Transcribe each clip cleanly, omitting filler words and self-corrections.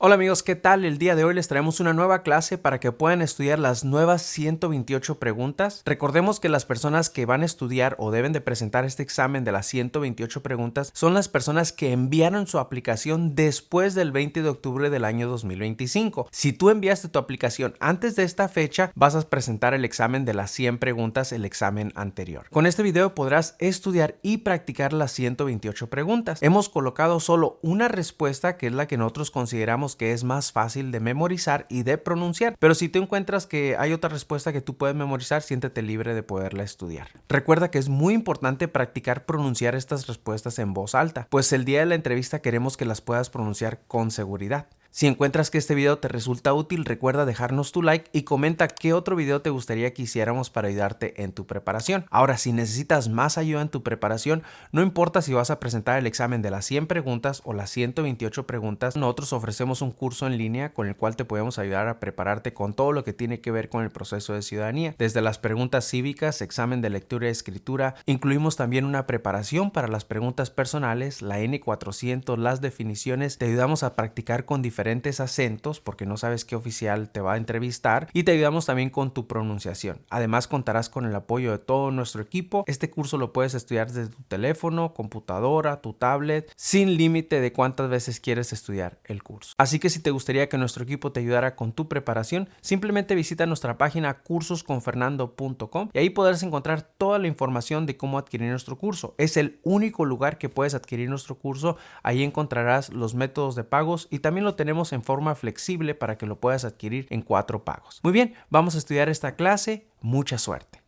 Hola amigos, ¿qué tal? El día de hoy les traemos una nueva clase para que puedan estudiar las nuevas 128 preguntas. Recordemos que las personas que van a estudiar o deben de presentar este examen de las 128 preguntas son las personas que enviaron su aplicación después del 20 de octubre del año 2025. Si tú enviaste tu aplicación antes de esta fecha, vas a presentar el examen de las 100 preguntas, el examen anterior. Con este video podrás estudiar y practicar las 128 preguntas. Hemos colocado solo una respuesta, que es la que nosotros consideramos que es más fácil de memorizar y de pronunciar, pero si tú encuentras que hay otra respuesta que tú puedes memorizar, siéntete libre de poderla estudiar. Recuerda que es muy importante practicar pronunciar estas respuestas en voz alta, pues el día de la entrevista queremos que las puedas pronunciar con seguridad. Si encuentras que este video te resulta útil, recuerda dejarnos tu like y comenta qué otro video te gustaría que hiciéramos para ayudarte en tu preparación. Ahora, si necesitas más ayuda en tu preparación, no importa si vas a presentar el examen de las 100 preguntas o las 128 preguntas, nosotros ofrecemos un curso en línea con el cual te podemos ayudar a prepararte con todo lo que tiene que ver con el proceso de ciudadanía. Desde las preguntas cívicas, examen de lectura y escritura, incluimos también una preparación para las preguntas personales, la N400, las definiciones, te ayudamos a practicar con diferentes acentos porque no sabes qué oficial te va a entrevistar y te ayudamos también con tu pronunciación. Además contarás con el apoyo de todo nuestro equipo. Este curso lo puedes estudiar desde tu teléfono, computadora, tu tablet, sin límite de cuántas veces quieres estudiar el curso. Así que si te gustaría que nuestro equipo te ayudara con tu preparación, simplemente visita nuestra página cursosconfernando.com y ahí podrás encontrar toda la información de cómo adquirir nuestro curso. Es el único lugar que puedes adquirir nuestro curso. Ahí encontrarás los métodos de pagos y también lo tenemos en forma flexible para que lo puedas adquirir en 4 pagos. Muy bien, vamos a estudiar esta clase. Mucha suerte.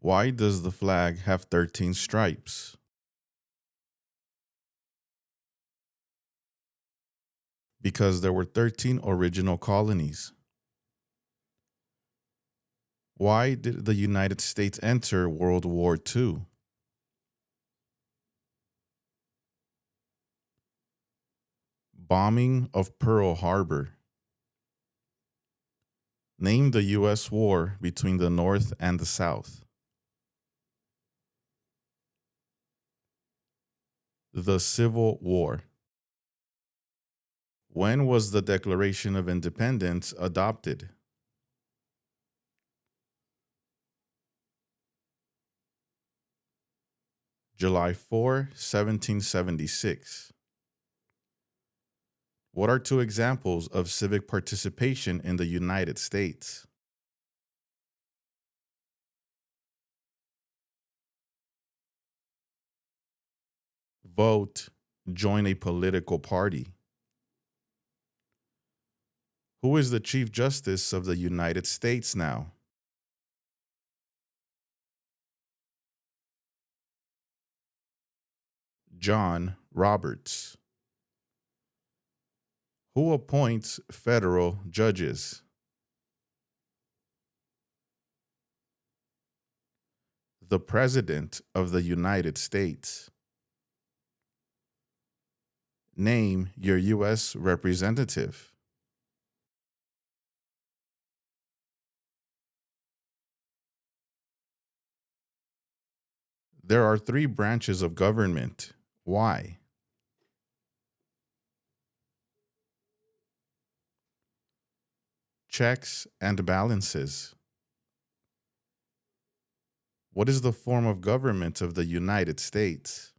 Why does the flag have 13 stripes? Because there were 13 original colonies. Why did the United States enter World War II? Bombing of Pearl Harbor. Name the U.S. war between the North and the South. The Civil War. When was the Declaration of Independence adopted? July 4, 1776. What are 2 examples of civic participation in the United States? Vote, join a political party. Who is the Chief Justice of the United States now? John Roberts. Who appoints federal judges? The President of the United States. Name your U.S. representative. There are 3 branches of government. Why? Checks and balances. What is the form of government of the United States?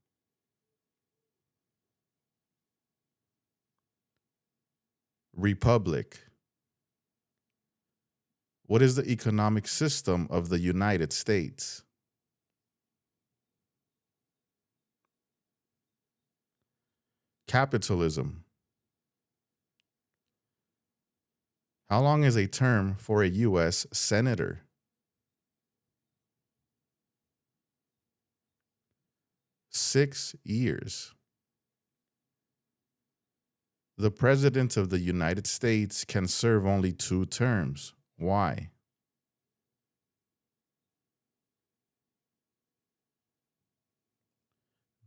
Republic. What is the economic system of the United States? Capitalism. How long is a term for a U.S. Senator? 6 years. The President of the United States can serve only 2 terms. Why?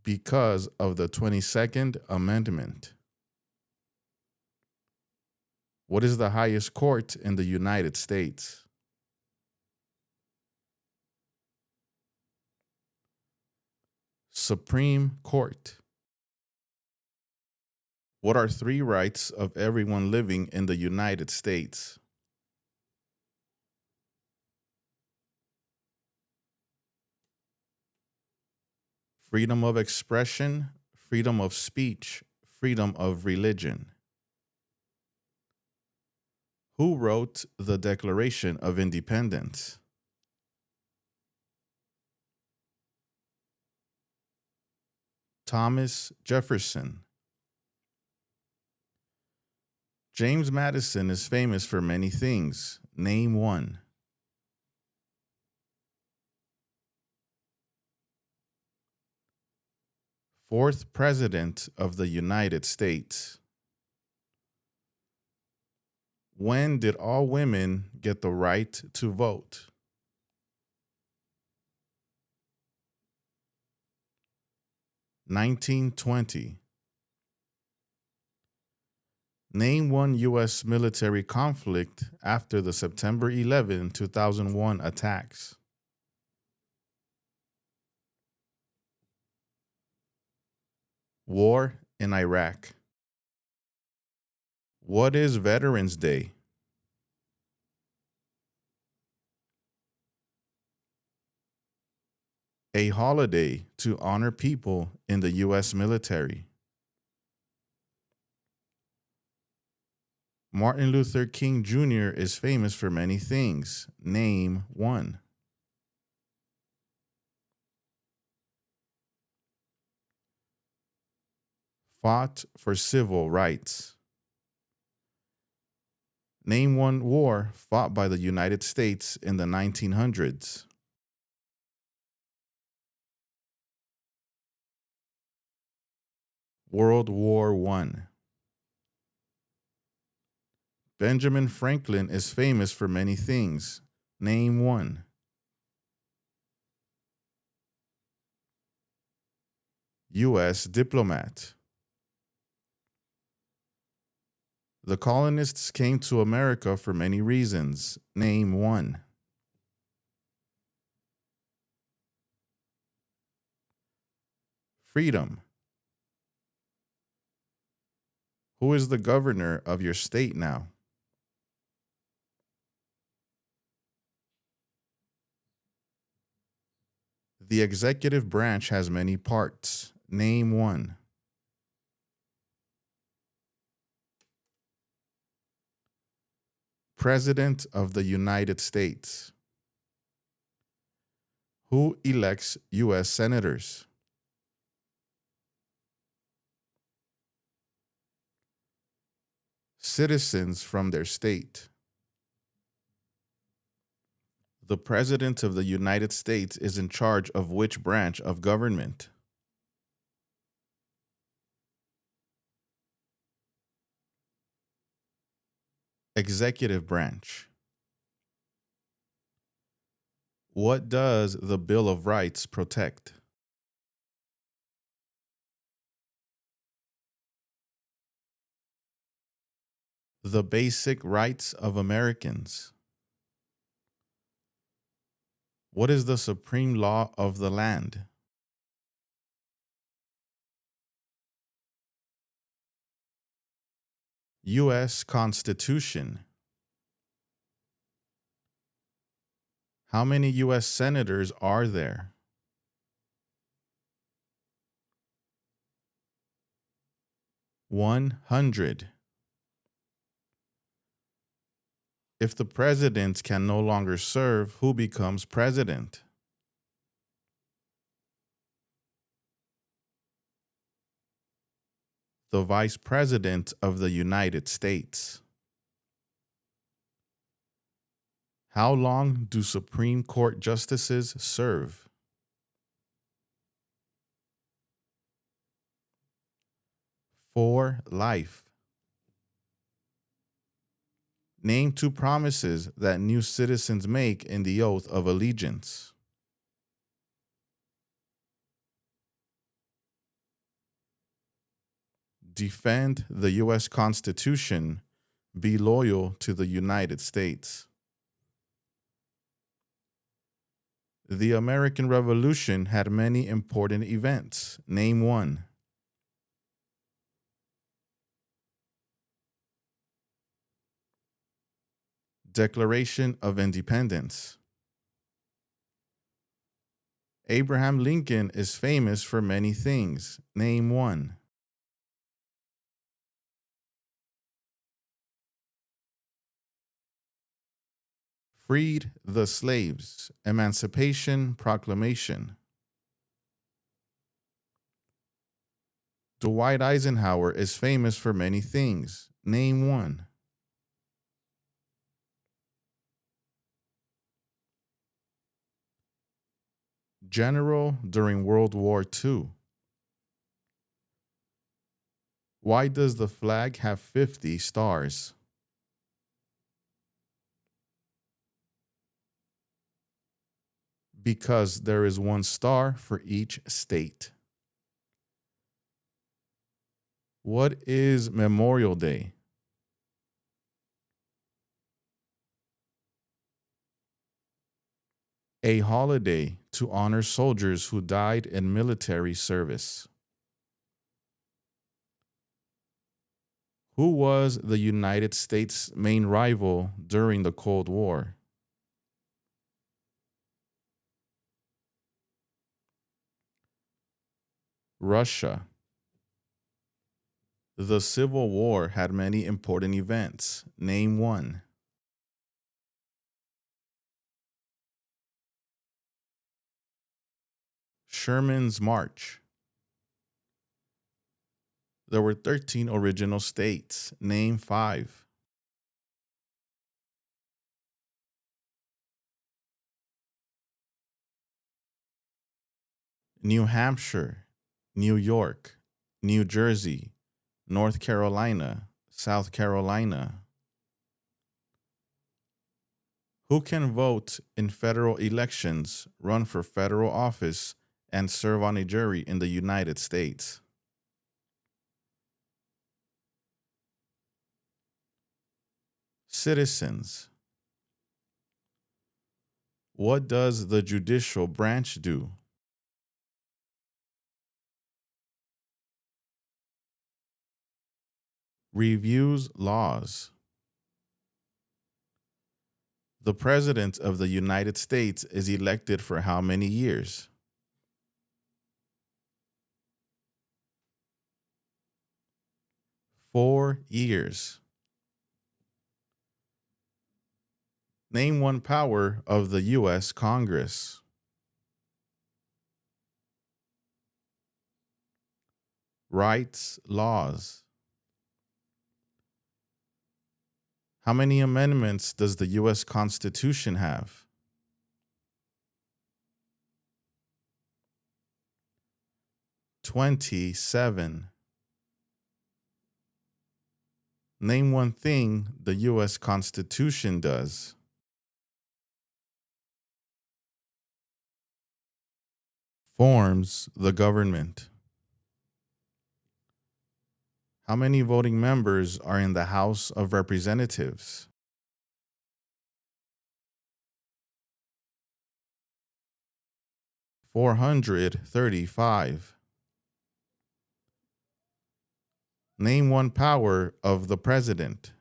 Because of the 22nd Amendment. What is the highest court in the United States? Supreme Court. What are three rights of everyone living in the United States? Freedom of expression, freedom of speech, freedom of religion. Who wrote the Declaration of Independence? Thomas Jefferson. James Madison is famous for many things. Name one. Fourth President of the United States. When did all women get the right to vote? (1920). Name one U.S. military conflict after the September 11, 2001 attacks. War in Iraq. What is Veterans Day? A holiday to honor people in the U.S. military. Martin Luther King Jr. is famous for many things. Name one. Fought for civil rights. Name one war fought by the United States in the 1900s. World War I. Benjamin Franklin is famous for many things. Name one. U.S. diplomat. The colonists came to America for many reasons. Name one. Freedom. Who is the governor of your state now? The executive branch has many parts. Name one. President of the United States. Who elects U.S. senators? Citizens from their state. The President of the United States is in charge of which branch of government? Executive branch. What does the Bill of Rights protect? The basic rights of Americans. What is the supreme law of the land? U.S. Constitution. How many U.S. senators are there? (100). If the president can no longer serve, who becomes president? The Vice President of the United States. How long do Supreme Court justices serve? For life. Name two promises that new citizens make in the oath of allegiance. Defend the U.S. Constitution. Be loyal to the United States. The American Revolution had many important events. Name one. Declaration of Independence. Abraham Lincoln is famous for many things. Name one. Freed the slaves. Emancipation Proclamation. Dwight Eisenhower is famous for many things. Name one. General during World War II. Why does the flag have 50 stars? Because there is one star for each state. What is Memorial Day? A holiday to honor soldiers who died in military service. Who was the United States' main rival during the Cold War? Russia. The Civil War had many important events. Name one. Sherman's March. There were 13 original states. Name five. New Hampshire, New York, New Jersey, North Carolina, South Carolina. Who can vote in federal elections, run for federal office, and serve on a jury in the United States? Citizens. What does the judicial branch do? Reviews laws. The President of the United States is elected for how many years? 4 years. Name one power of the U.S. Congress. Rights, laws. How many amendments does the U.S. Constitution have? 27. Name one thing the U.S. Constitution does. Forms the government. How many voting members are in the House of Representatives? 435. Name one power of the president.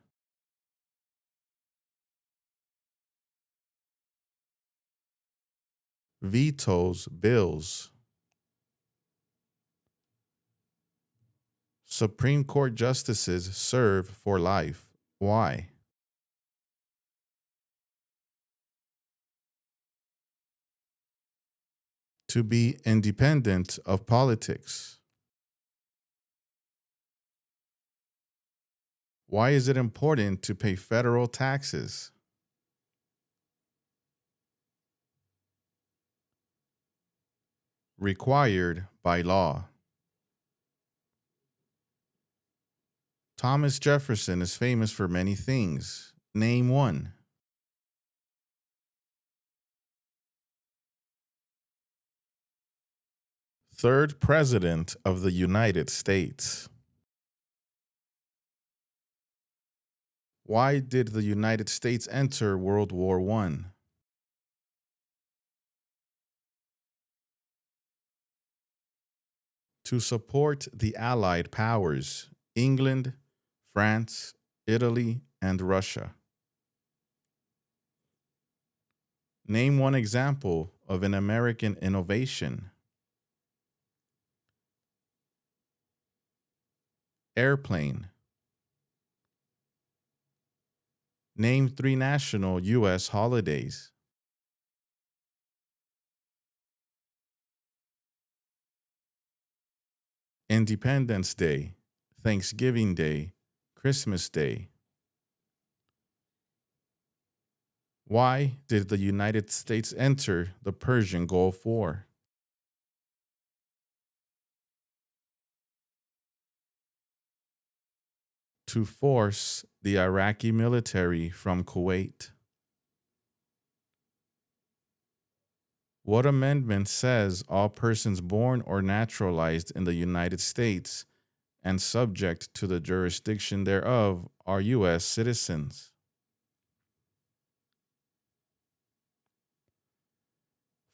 Vetoes bills. Supreme Court justices serve for life. Why? To be independent of politics. Why is it important to pay federal taxes? Required by law. Thomas Jefferson is famous for many things. Name one. Third President of the United States. Why did the United States enter World War I? To support the Allied powers, England, France, Italy, and Russia. Name one example of an American innovation. Airplane. Name 3 national U.S. holidays. Independence Day, Thanksgiving Day, Christmas Day. Why did the United States enter the Persian Gulf War? To force the Iraqi military from Kuwait. What amendment says all persons born or naturalized in the United States and subject to the jurisdiction thereof are U.S. citizens?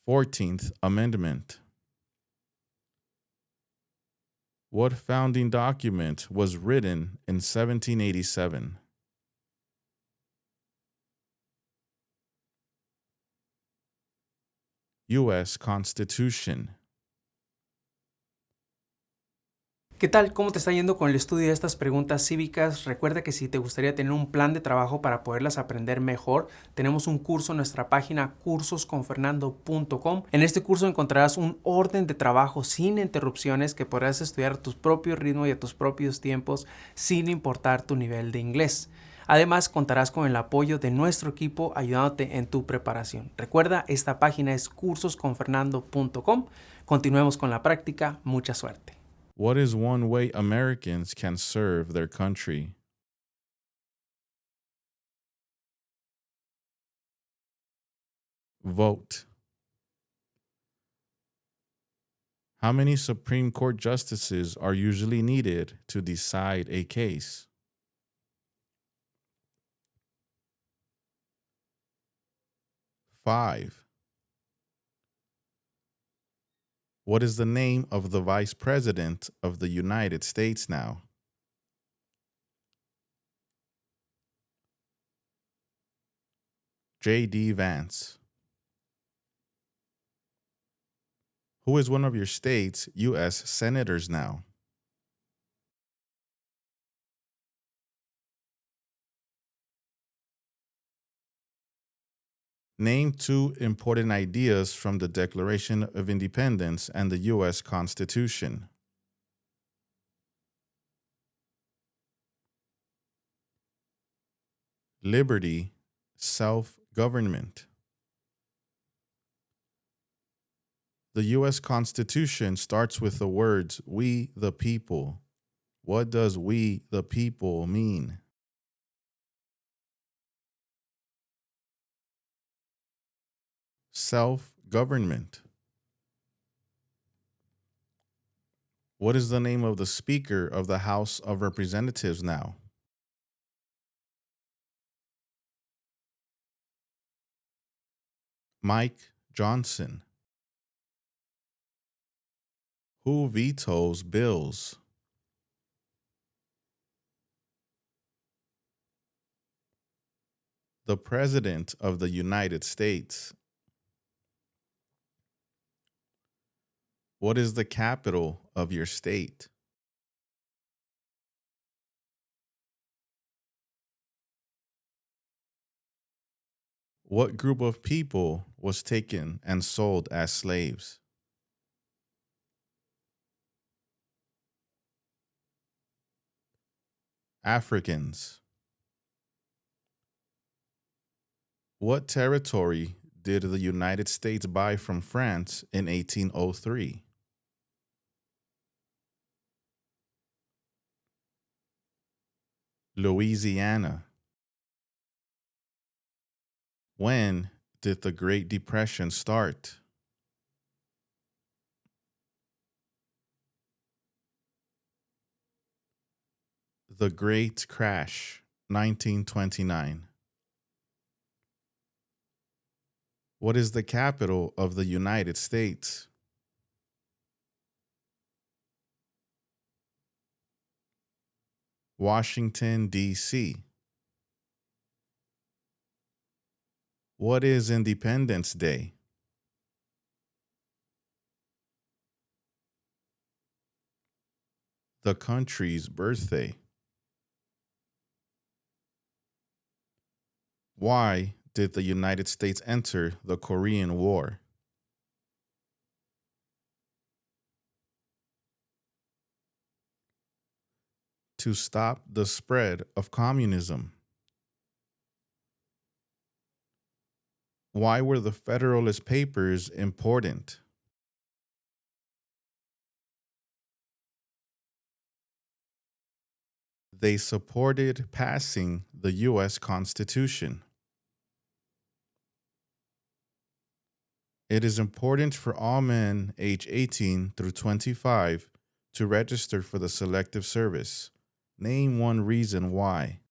14th Amendment. What founding document was written in 1787? U.S. Constitution. ¿Qué tal? ¿Cómo te está yendo con el estudio de estas preguntas cívicas? Recuerda que si te gustaría tener un plan de trabajo para poderlas aprender mejor, tenemos un curso en nuestra página cursosconfernando.com. En este curso encontrarás un orden de trabajo sin interrupciones que podrás estudiar a tu propio ritmo y a tus propios tiempos sin importar tu nivel de inglés. Además, contarás con el apoyo de nuestro equipo ayudándote en tu preparación. Recuerda, esta página es cursosconfernando.com. Continuemos con la práctica. Mucha suerte. What is one way Americans can serve their country? Vote. How many Supreme Court justices are usually needed to decide a case? 5. What is the name of the Vice President of the United States now? J.D. Vance. Who is one of your state's U.S. senators now? Name 2 important ideas from the Declaration of Independence and the U.S. Constitution. Liberty, self-government. The U.S. Constitution starts with the words, "We the people." What does "we the people" mean? Self-government. What is the name of the Speaker of the House of Representatives now? Mike Johnson. Who vetoes bills? The President of the United States. What is the capital of your state? What group of people was taken and sold as slaves? Africans. What territory did the United States buy from France in 1803? Louisiana. When did the Great Depression start? The Great Crash, 1929. What is the capital of the United States? Washington, D.C. What is Independence Day? The country's birthday. Why did the United States enter the Korean War? To stop the spread of communism. Why were the Federalist Papers important? They supported passing the U.S. Constitution. It is important for all men age 18 through 25 to register for the Selective Service. Name one reason why.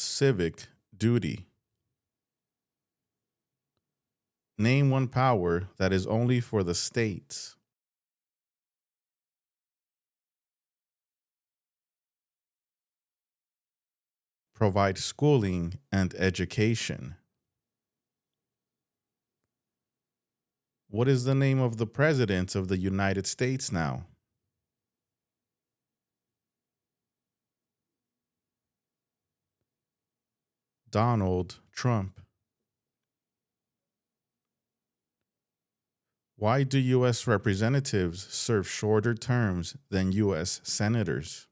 Civic duty. Name one power that is only for the states. Provide schooling and education. What is the name of the President of the United States now? Donald Trump. Why do U.S. representatives serve shorter terms than U.S. senators?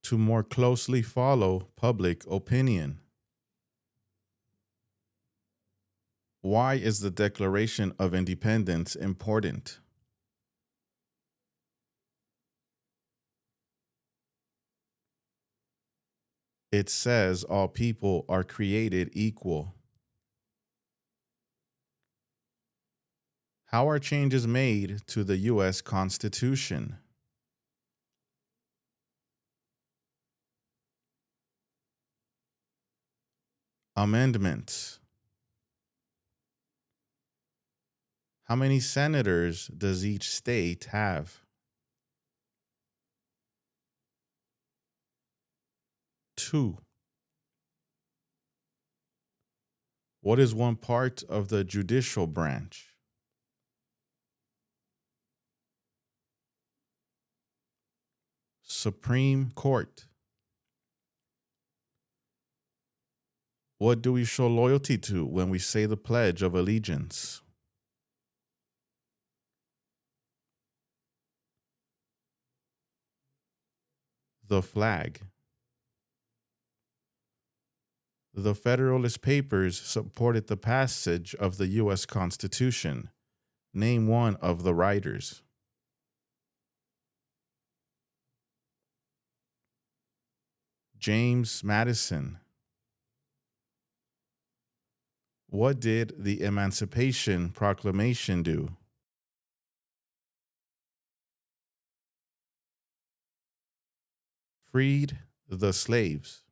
To more closely follow public opinion. Why is the Declaration of Independence important? It says all people are created equal. How are changes made to the U.S. Constitution? Amendments. How many senators does each state have? 2. What is one part of the judicial branch? Supreme Court. What do we show loyalty to when we say the Pledge of Allegiance? The flag. The Federalist Papers supported the passage of the U.S. Constitution. Name one of the writers. James Madison. What did the Emancipation Proclamation do? Freed the slaves.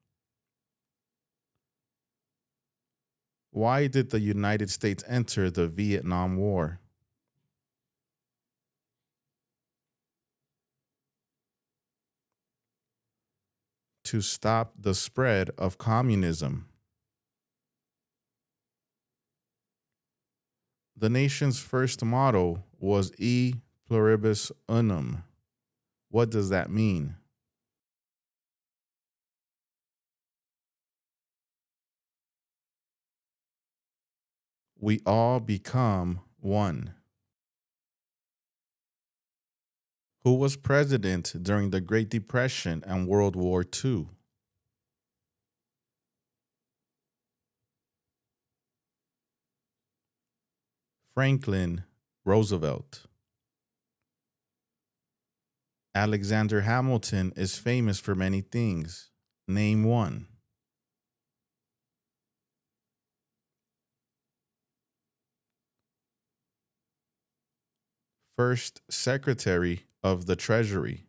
Why did the United States enter the Vietnam War? To stop the spread of communism. The nation's first motto was E pluribus unum. What does that mean? We all become one. Who was president during the Great Depression and World War II? Franklin Roosevelt. Alexander Hamilton is famous for many things. Name one. First Secretary of the Treasury.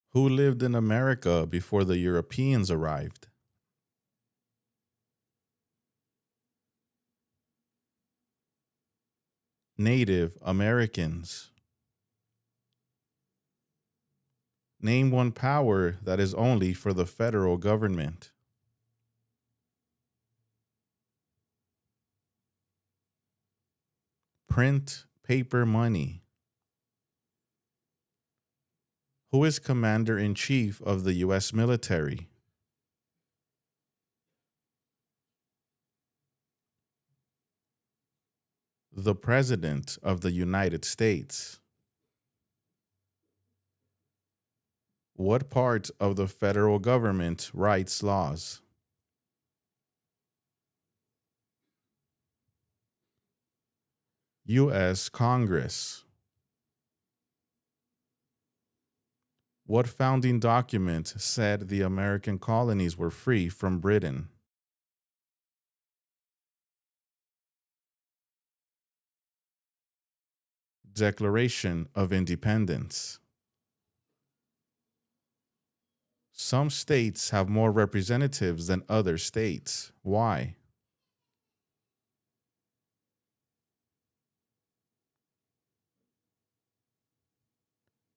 Who lived in America before the Europeans arrived? Native Americans. Name one power that is only for the federal government. Print paper money. Who is Commander-in-Chief of the U.S. military? The President of the United States. What part of the federal government writes laws? U.S. Congress. What founding document said the American colonies were free from Britain? Declaration of Independence. Some states have more representatives than other states. Why?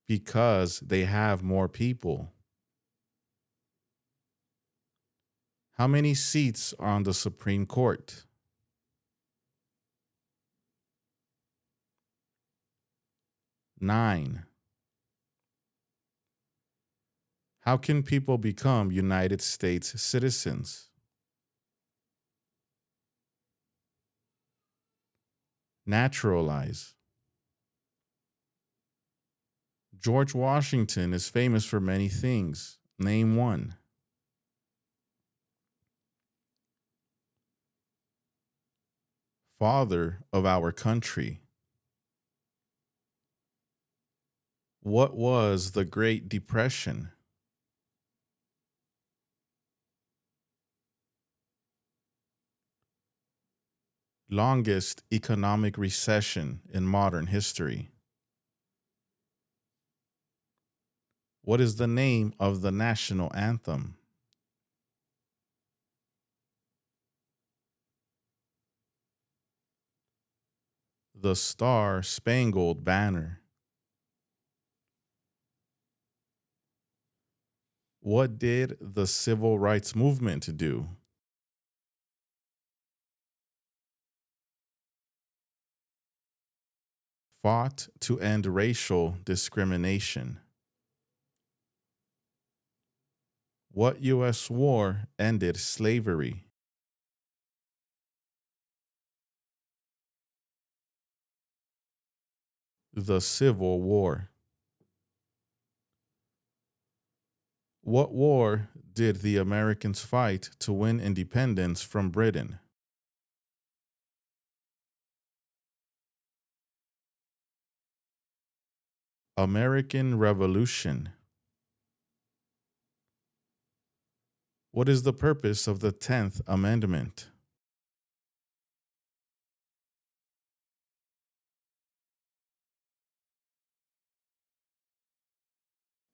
Because they have more people. How many seats are on the Supreme Court? 9. How can people become United States citizens? Naturalize. George Washington is famous for many things. Name one. Father of our country. What was the Great Depression? Longest economic recession in modern history. What is the name of the national anthem? The Star-Spangled Banner. What did the Civil Rights Movement do? Fought to end racial discrimination. What U.S. war ended slavery? The Civil War. What war did the Americans fight to win independence from Britain? American Revolution. What is the purpose of the 10th Amendment?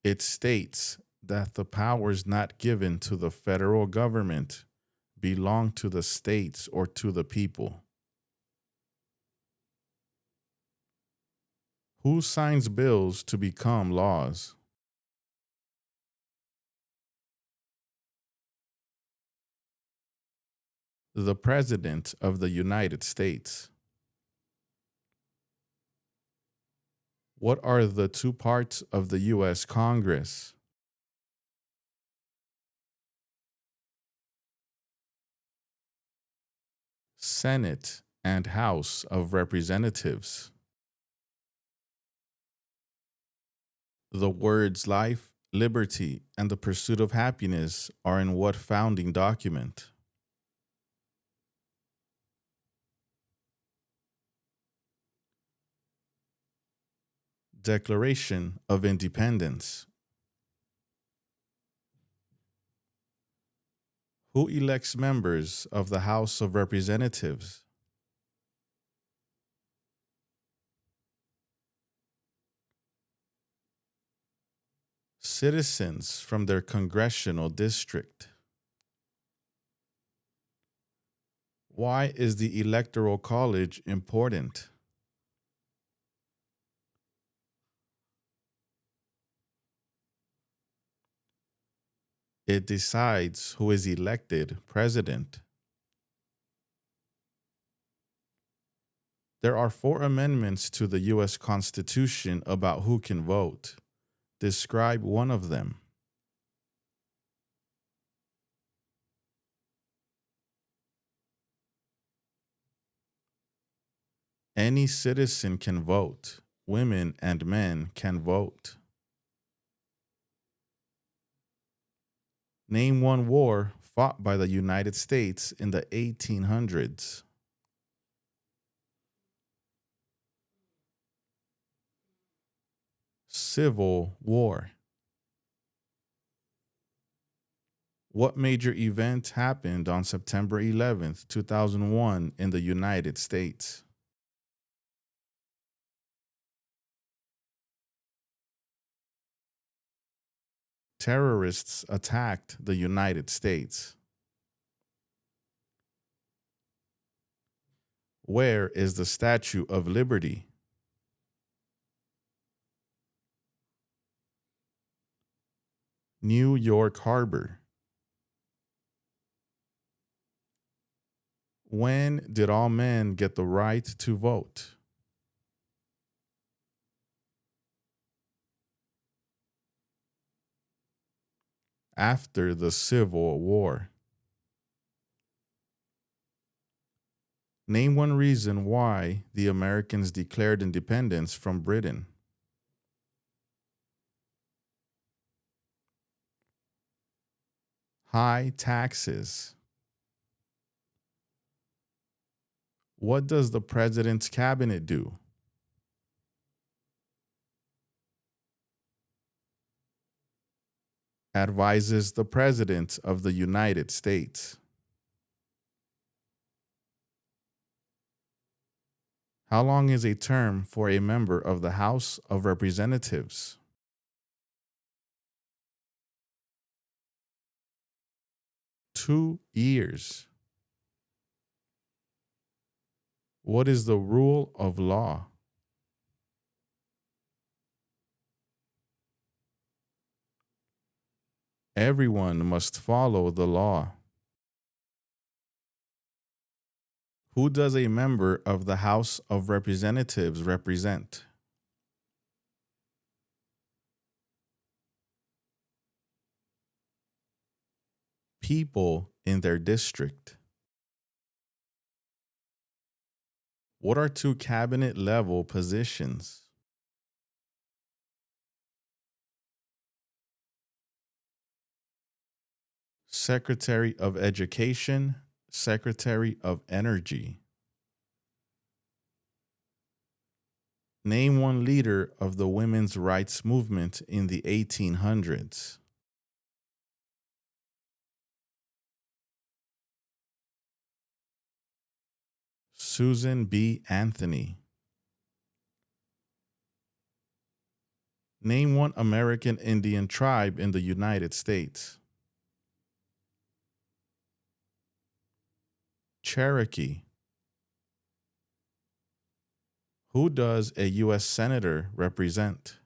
It states that the powers not given to the federal government belong to the states or to the people. Who signs bills to become laws? The President of the United States. What are the two parts of the U.S. Congress? Senate and House of Representatives. The words life, liberty, and the pursuit of happiness are in what founding document? Declaration of Independence. Who elects members of the House of Representatives? Citizens from their congressional district. Why is the Electoral College important? It decides who is elected president. There are 4 amendments to the U.S. Constitution about who can vote. Describe one of them. Any citizen can vote. Women and men can vote. Name one war fought by the United States in the 1800s. Civil War. What major event happened on September 11th, 2001 in the United States? Terrorists attacked the United States. Where is the Statue of Liberty? New York Harbor. When did all men get the right to vote? After the Civil War. Name one reason why the Americans declared independence from Britain. High taxes. What does the president's cabinet do? Advises the President of the United States. How long is a term for a member of the House of Representatives? Two years. What is the rule of law? Everyone must follow the law. Who does a member of the House of Representatives represent? People in their district. What are 2 cabinet level positions? Secretary of Education, Secretary of Energy. Name one leader of the women's rights movement in the 1800s. Susan B. Anthony. Name one American Indian tribe in the United States. Cherokee. Who does a U.S. Senator represent?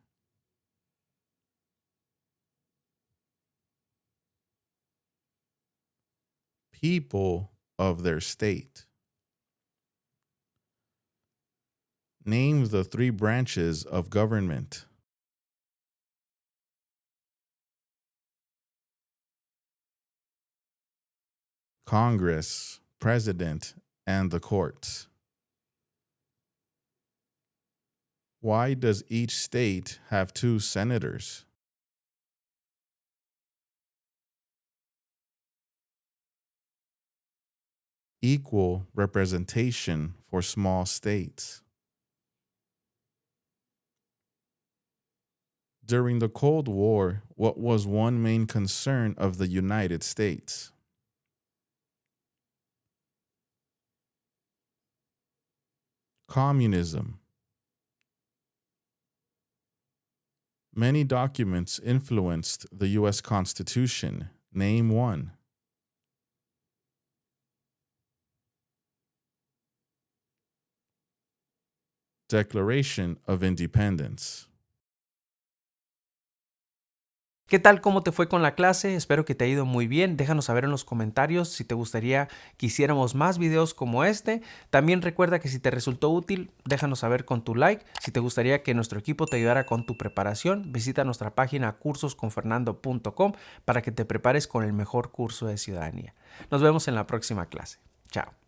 People of their state. Name the 3 branches of government. Congress, President, and the courts. Why does each state have 2 senators? Equal representation for small states. During the Cold War, what was one main concern of the United States? Communism. Many documents influenced the U.S. Constitution. Name one. Declaration of Independence. ¿Qué tal? ¿Cómo te fue con la clase? Espero que te haya ido muy bien. Déjanos saber en los comentarios si te gustaría que hiciéramos más videos como este. También recuerda que si te resultó útil, déjanos saber con tu like. Si te gustaría que nuestro equipo te ayudara con tu preparación, visita nuestra página cursosconfernando.com para que te prepares con el mejor curso de ciudadanía. Nos vemos en la próxima clase. Chao.